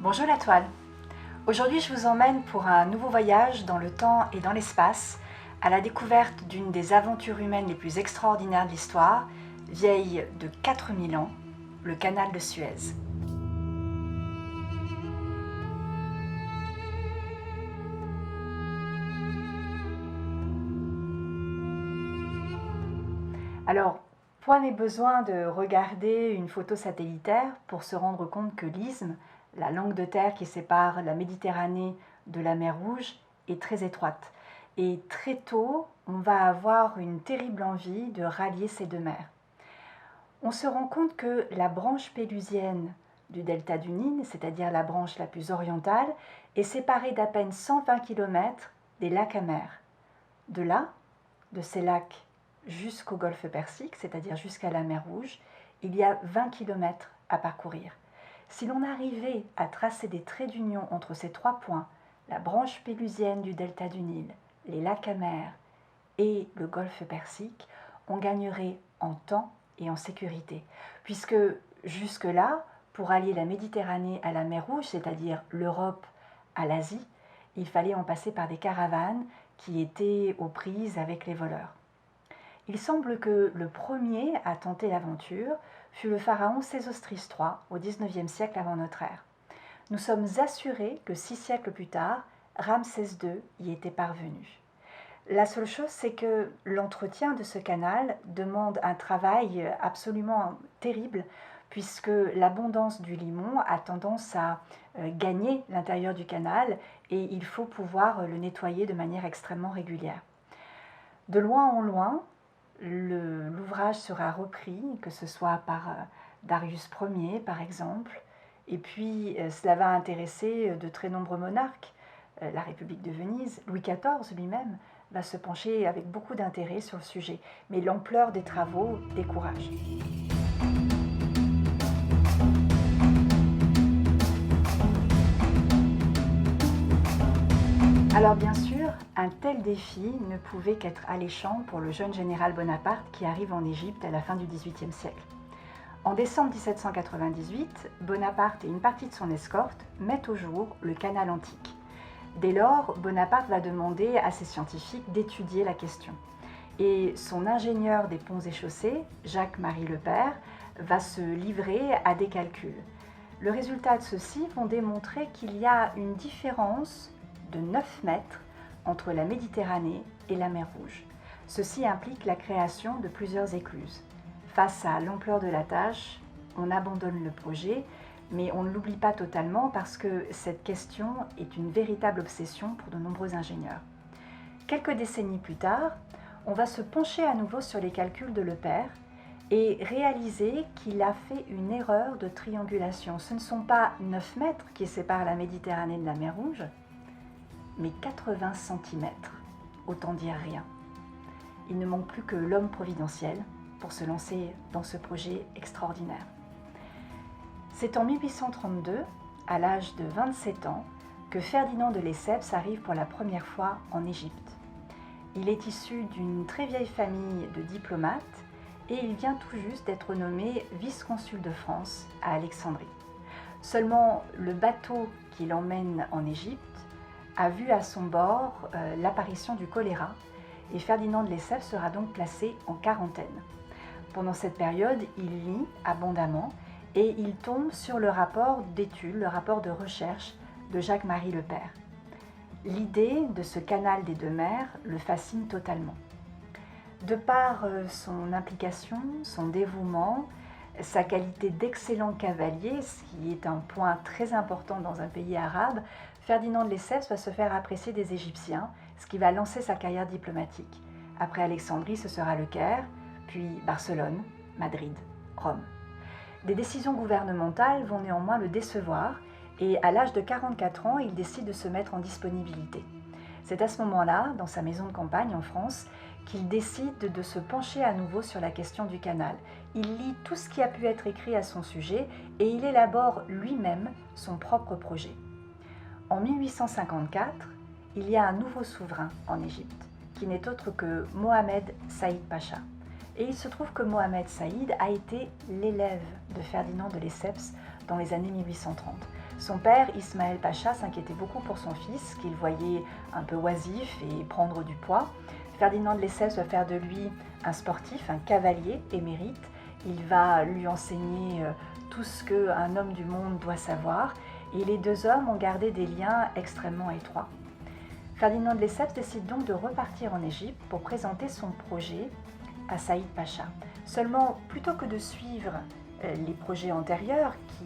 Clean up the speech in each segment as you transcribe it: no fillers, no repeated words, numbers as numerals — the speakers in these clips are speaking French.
Bonjour la toile. Aujourd'hui je vous emmène pour un nouveau voyage dans le temps et dans l'espace, à la découverte d'une des aventures humaines les plus extraordinaires de l'histoire, vieille de 4000 ans, le canal de Suez. Alors, point n'est besoin de regarder une photo satellitaire pour se rendre compte que l'isthme, la langue de terre qui sépare la Méditerranée de la mer Rouge, est très étroite. Et très tôt, on va avoir une terrible envie de rallier ces deux mers. On se rend compte que la branche pélusienne du delta du Nil, c'est-à-dire la branche la plus orientale, est séparée d'à peine 120 km des lacs à mer. De là, de ces lacs jusqu'au golfe Persique, c'est-à-dire jusqu'à la mer Rouge, il y a 20 km à parcourir. Si l'on arrivait à tracer des traits d'union entre ces trois points, la branche pélusienne du delta du Nil, les lacs à mer et le golfe Persique, on gagnerait en temps et en sécurité, puisque jusque-là, pour allier la Méditerranée à la mer Rouge, c'est-à-dire l'Europe à l'Asie, il fallait en passer par des caravanes qui étaient aux prises avec les voleurs. Il semble que le premier à tenter l'aventure fut le pharaon Sésostris III au XIXe siècle avant notre ère. Nous sommes assurés que 6 siècles plus tard, Ramsès II y était parvenu. La seule chose, c'est que l'entretien de ce canal demande un travail absolument terrible, puisque l'abondance du limon a tendance à gagner l'intérieur du canal et il faut pouvoir le nettoyer de manière extrêmement régulière. De loin en loin, l'ouvrage sera repris, que ce soit par Darius Ier par exemple, et puis cela va intéresser de très nombreux monarques. La République de Venise, Louis XIV lui-même, va se pencher avec beaucoup d'intérêt sur le sujet, mais l'ampleur des travaux décourage. Alors bien sûr, un tel défi ne pouvait qu'être alléchant pour le jeune général Bonaparte qui arrive en Égypte à la fin du XVIIIe siècle. En décembre 1798, Bonaparte et une partie de son escorte mettent au jour le canal antique. Dès lors, Bonaparte va demander à ses scientifiques d'étudier la question. Et son ingénieur des ponts et chaussées, Jacques-Marie Lepère, va se livrer à des calculs. Le résultat de ceux-ci vont démontrer qu'il y a une différence de 9 mètres entre la Méditerranée et la mer Rouge. Ceci implique la création de plusieurs écluses. Face à l'ampleur de la tâche, on abandonne le projet, mais on ne l'oublie pas totalement parce que cette question est une véritable obsession pour de nombreux ingénieurs. Quelques décennies plus tard, on va se pencher à nouveau sur les calculs de Lepère et réaliser qu'il a fait une erreur de triangulation. Ce ne sont pas 9 mètres qui séparent la Méditerranée de la mer Rouge, mais 80 cm, autant dire rien. Il ne manque plus que l'homme providentiel pour se lancer dans ce projet extraordinaire. C'est en 1832, à l'âge de 27 ans, que Ferdinand de Lesseps arrive pour la première fois en Égypte. Il est issu d'une très vieille famille de diplomates et il vient tout juste d'être nommé vice-consul de France à Alexandrie. Seulement, le bateau qui l'emmène en Égypte a vu à son bord l'apparition du choléra et Ferdinand de Lesseps sera donc placé en quarantaine. Pendant cette période, il lit abondamment et il tombe sur le rapport d'étude, le rapport de recherche de Jacques-Marie Lepère. L'idée de ce canal des deux mers le fascine totalement. De par son implication, son dévouement, sa qualité d'excellent cavalier, ce qui est un point très important dans un pays arabe, Ferdinand de Lesseps va se faire apprécier des Égyptiens, ce qui va lancer sa carrière diplomatique. Après Alexandrie, ce sera le Caire, puis Barcelone, Madrid, Rome. Des décisions gouvernementales vont néanmoins le décevoir et à l'âge de 44 ans, il décide de se mettre en disponibilité. C'est à ce moment-là, dans sa maison de campagne en France, qu'il décide de se pencher à nouveau sur la question du canal. Il lit tout ce qui a pu être écrit à son sujet et il élabore lui-même son propre projet. En 1854, il y a un nouveau souverain en Égypte, qui n'est autre que Mohamed Saïd Pacha. Et il se trouve que Mohamed Saïd a été l'élève de Ferdinand de Lesseps dans les années 1830. Son père, Ismaël Pacha, s'inquiétait beaucoup pour son fils, qu'il voyait un peu oisif et prendre du poids. Ferdinand de Lesseps va faire de lui un sportif, un cavalier émérite. Il va lui enseigner tout ce qu'un homme du monde doit savoir. Et les deux hommes ont gardé des liens extrêmement étroits. Ferdinand de Lesseps décide donc de repartir en Égypte pour présenter son projet à Saïd Pacha. Seulement, plutôt que de suivre les projets antérieurs qui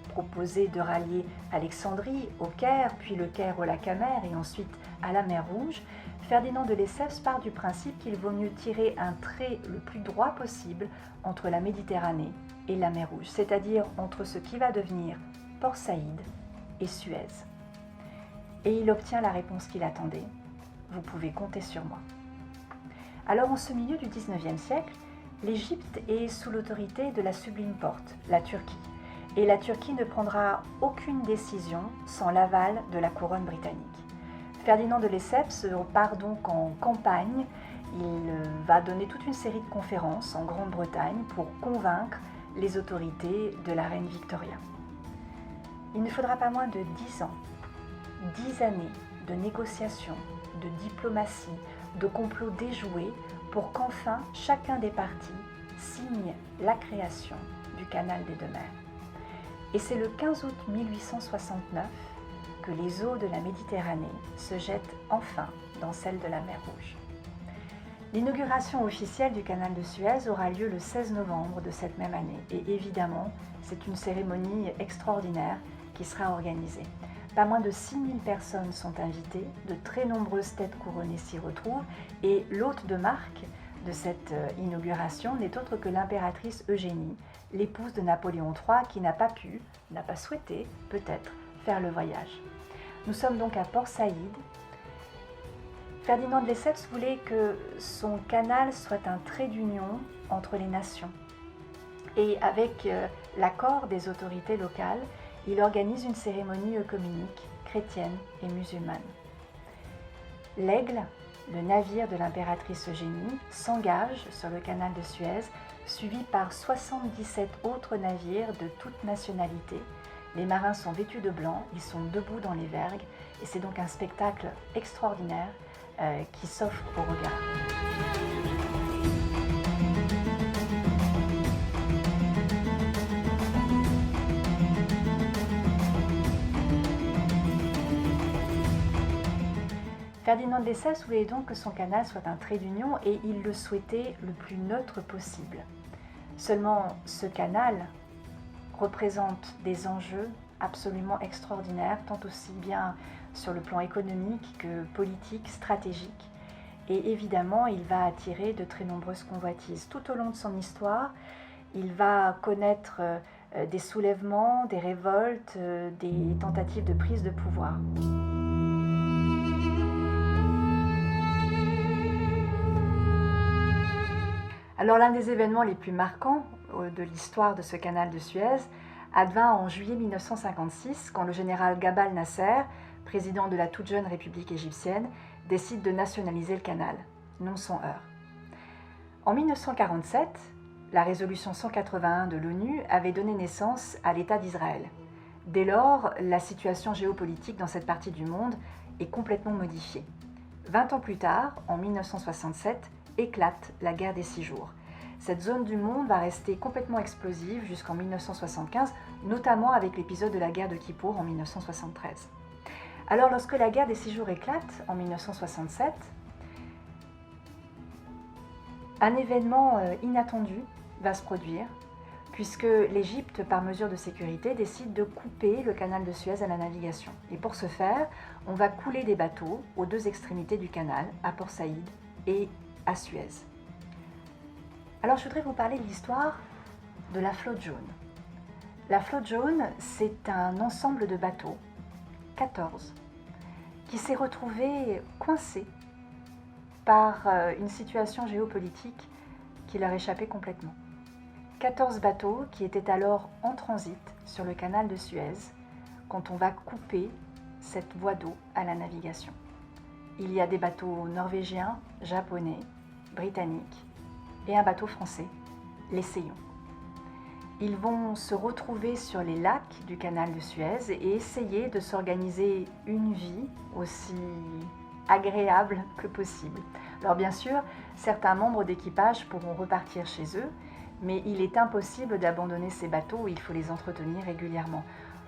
proposaient de rallier Alexandrie au Caire, puis le Caire au lac Amer et ensuite à la mer Rouge, Ferdinand de Lesseps part du principe qu'il vaut mieux tirer un trait le plus droit possible entre la Méditerranée et la mer Rouge, c'est-à-dire entre ce qui va devenir Port Saïd et Suez. Et il obtient la réponse qu'il attendait. Vous pouvez compter sur moi. Alors en ce milieu du XIXe siècle, l'Égypte est sous l'autorité de la Sublime Porte, la Turquie. Et la Turquie ne prendra aucune décision sans l'aval de la couronne britannique. Ferdinand de Lesseps part donc en campagne. Il va donner toute une série de conférences en Grande-Bretagne pour convaincre les autorités de la reine Victoria. Il ne faudra pas moins de 10 ans, 10 années de négociations, de diplomatie, de complots déjoués pour qu'enfin chacun des partis signe la création du canal des deux mers. Et c'est le 15 août 1869 que les eaux de la Méditerranée se jettent enfin dans celles de la mer Rouge. L'inauguration officielle du canal de Suez aura lieu le 16 novembre de cette même année. Et évidemment, c'est une cérémonie extraordinaire qui sera organisée. Pas moins de 6000 personnes sont invitées, de très nombreuses têtes couronnées s'y retrouvent, et l'hôte de marque de cette inauguration n'est autre que l'impératrice Eugénie, l'épouse de Napoléon III, qui n'a pas souhaité, peut-être, faire le voyage. Nous sommes donc à Port Saïd. Ferdinand de Lesseps voulait que son canal soit un trait d'union entre les nations. Et avec l'accord des autorités locales, il organise une cérémonie œcuménique, chrétienne et musulmane. L'Aigle, le navire de l'impératrice Eugénie, s'engage sur le canal de Suez, suivi par 77 autres navires de toutes nationalités. Les marins sont vêtus de blanc, ils sont debout dans les vergues, et c'est donc un spectacle extraordinaire qui s'offre au regard. Ferdinand de Lesseps voulait donc que son canal soit un trait d'union et il le souhaitait le plus neutre possible. Seulement, ce canal représente des enjeux absolument extraordinaires, tant aussi bien sur le plan économique que politique, stratégique. Et évidemment, il va attirer de très nombreuses convoitises. Tout au long de son histoire, il va connaître des soulèvements, des révoltes, des tentatives de prise de pouvoir. Alors l'un des événements les plus marquants de l'histoire de ce canal de Suez advint en juillet 1956 quand le général Gabal Nasser, président de la toute jeune République égyptienne, décide de nationaliser le canal, non sans heurts. En 1947, la résolution 181 de l'ONU avait donné naissance à l'État d'Israël. Dès lors, la situation géopolitique dans cette partie du monde est complètement modifiée. 20 ans plus tard, en 1967, éclate la guerre des 6 jours. Cette zone du monde va rester complètement explosive jusqu'en 1975, notamment avec l'épisode de la guerre de Kippour en 1973. Alors lorsque la guerre des 6 jours éclate en 1967, un événement inattendu va se produire puisque l'Égypte, par mesure de sécurité, décide de couper le canal de Suez à la navigation. Et pour ce faire, on va couler des bateaux aux deux extrémités du canal, à Port Saïd et à Suez. Alors je voudrais vous parler de l'histoire de la flotte jaune. La flotte jaune, c'est un ensemble de bateaux, 14, qui s'est retrouvé coincé par une situation géopolitique qui leur échappait complètement. 14 bateaux qui étaient alors en transit sur le canal de Suez quand on va couper cette voie d'eau à la navigation. Il y a des bateaux norvégiens, japonais, britanniques et un bateau français, l'Essayon. Ils vont se retrouver sur les lacs du canal de Suez et essayer de s'organiser une vie aussi agréable que possible. Alors bien sûr, certains membres d'équipage pourront repartir chez eux, mais il est impossible d'abandonner ces bateaux, il faut les entretenir régulièrement.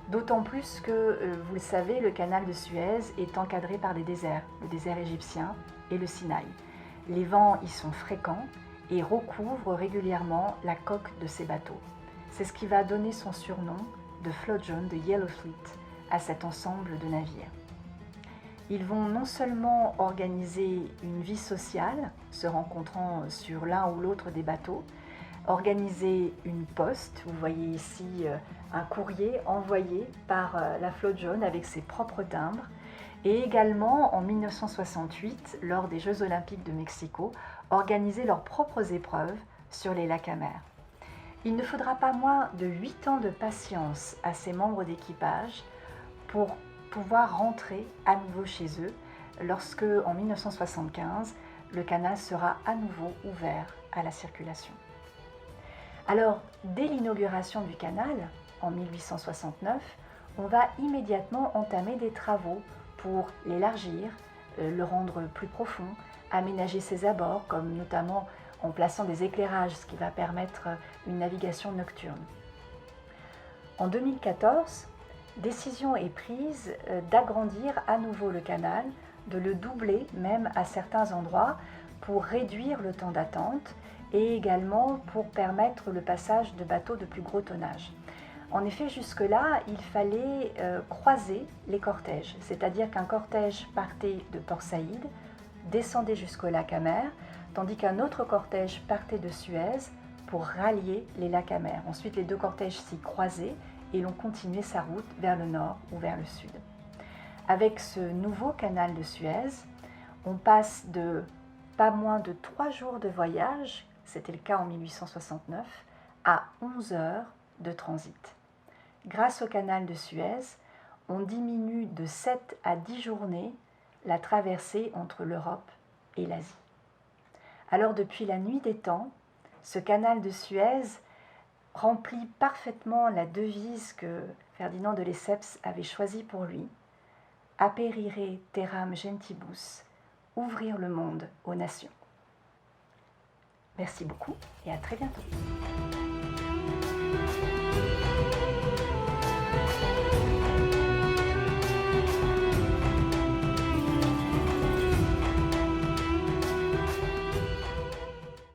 D'autant plus que, vous le savez, le canal de Suez est encadré par des déserts, le désert égyptien et le Sinaï. Les vents y sont fréquents et recouvrent régulièrement la coque de ces bateaux. C'est ce qui va donner son surnom de flotte jaune, de Yellow Fleet, à cet ensemble de navires. Ils vont non seulement organiser une vie sociale, se rencontrant sur l'un ou l'autre des bateaux, organiser une poste, vous voyez ici un courrier envoyé par la flotte jaune avec ses propres timbres, et également en 1968, lors des Jeux olympiques de Mexico, organiser leurs propres épreuves sur les lacs à mer. Il ne faudra pas moins de 8 ans de patience à ces membres d'équipage pour pouvoir rentrer à nouveau chez eux lorsque, en 1975, le canal sera à nouveau ouvert à la circulation. Alors, dès l'inauguration du canal, en 1869, on va immédiatement entamer des travaux pour l'élargir, le rendre plus profond, aménager ses abords, comme notamment en plaçant des éclairages, ce qui va permettre une navigation nocturne. En 2014, décision est prise d'agrandir à nouveau le canal, de le doubler même à certains endroits pour réduire le temps d'attente et également pour permettre le passage de bateaux de plus gros tonnage. En effet, jusque-là, il fallait croiser les cortèges, c'est-à-dire qu'un cortège partait de Port Saïd, descendait jusqu'au lac à mer, tandis qu'un autre cortège partait de Suez pour rallier les lacs à mer. Ensuite, les deux cortèges s'y croisaient et l'on continuait sa route vers le nord ou vers le sud. Avec ce nouveau canal de Suez, on passe de pas moins de 3 jours de voyage, c'était le cas en 1869, à 11 heures de transit. Grâce au canal de Suez, on diminue de 7 à 10 journées la traversée entre l'Europe et l'Asie. Alors depuis la nuit des temps, ce canal de Suez remplit parfaitement la devise que Ferdinand de Lesseps avait choisie pour lui, Aperire terram gentibus, ouvrir le monde aux nations. Merci beaucoup et à très bientôt.